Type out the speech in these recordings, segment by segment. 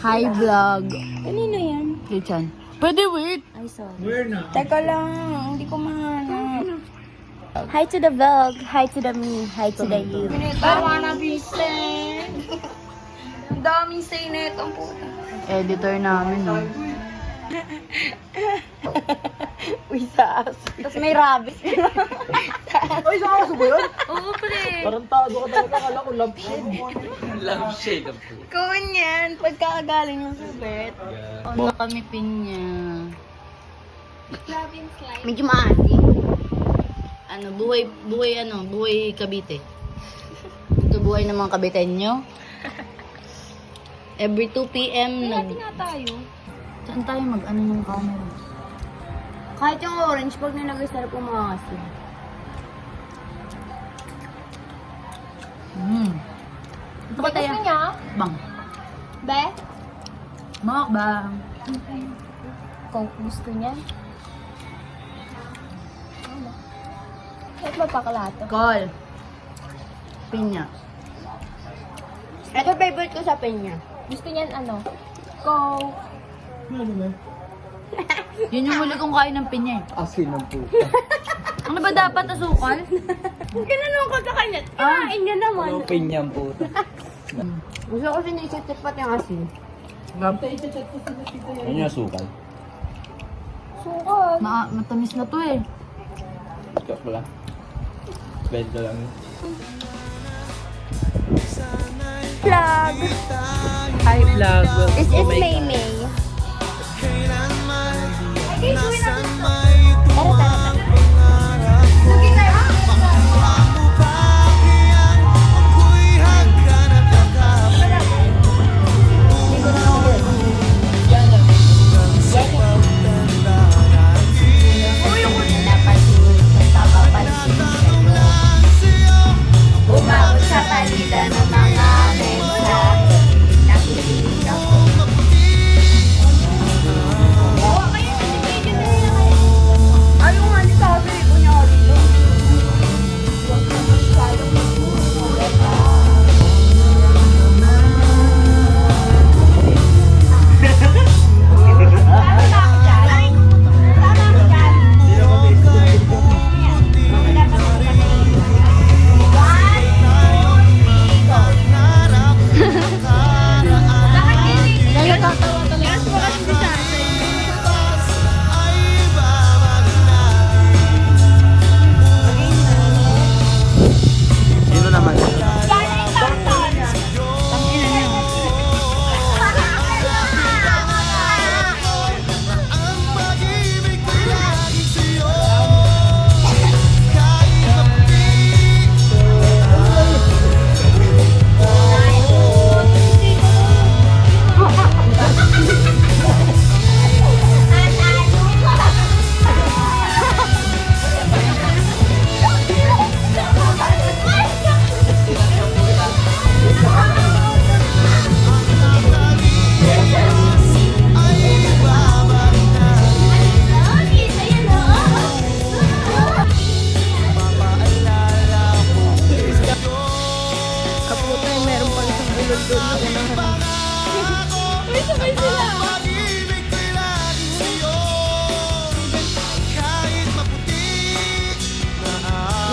Hi vlog. Kanino yan? Kichan. Pwede wait. Ay, sorry. Where na? Teka lang, hindi ko mahanap. Hi to the vlog, hi to the me, hi to the you. Tawa na bisten. Ang daming say na itong puta. Editor namin, no? Uy, saas. Tapos may rabbit. Ay, sa kaso ba yun? Oo, pre. Parang tago ka talaga. Kala ko lampshade. Lampshade. Kawin yan, pagkakagaling mo sa bet. Ano kami pinya. Medyo maasim. Ano, buhay Cavite. Ito buhay ng mga Caviteño. Every 2 p.m. Nga tayo. Saan tayo mag-ano ng camera? Kahit yung orange, pag nilagay sarap yung maasim. Ito ba tayo? niya? Bang. Be? Mukbang. Kung gusto niya. Kahit mapaklato. Call. Pinya. Ito favorite ko sa pinya. Gusto niyan ano? Coke. Ano ba? Yun yung huli kong kain ng pinya eh. Asin ng puta. Ano ba dapat asukal? Ginanong ko sa kanya. Kinain niya naman. Ano pinyang puta? Gusto ko sinisip pati yung asin. Ano yung sukal? Sukal. Matamis na to eh. Joke lang. Bento lang. Vlog. Hi vlog. This is May May. Tara, tara, tara. Lagi tayo. Umabot sa palitan ng mga mensahe. Nakikita ko. Ayaw nga ni sabi, kunyari to. Sino naman? Kaputay, meron pang isang ulod doon na unahan. Uy, sabay sila!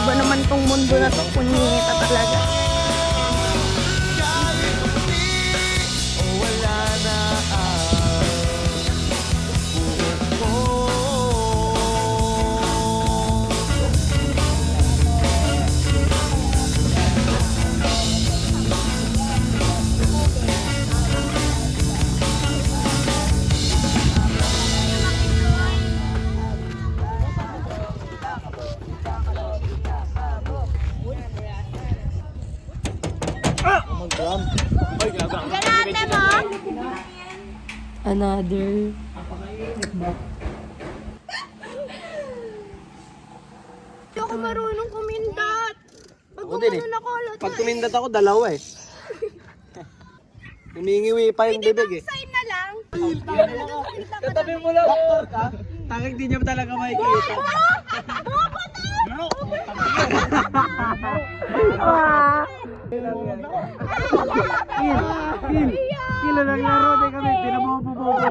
Iba naman tong mundo na to, punyeta talaga. Ganate mo? Another. Hindi ako marunong kumindat. Pag Ako din eh. gumanon ako, halata Pag kumindat ako, dalawa eh. Humingiwi pa yung bibig eh. Sign na lang. Katabi mo lang. Doktor ka? Tangig di niya talaga makikita. kilo naglaro din kami. Pinabobo-bobo.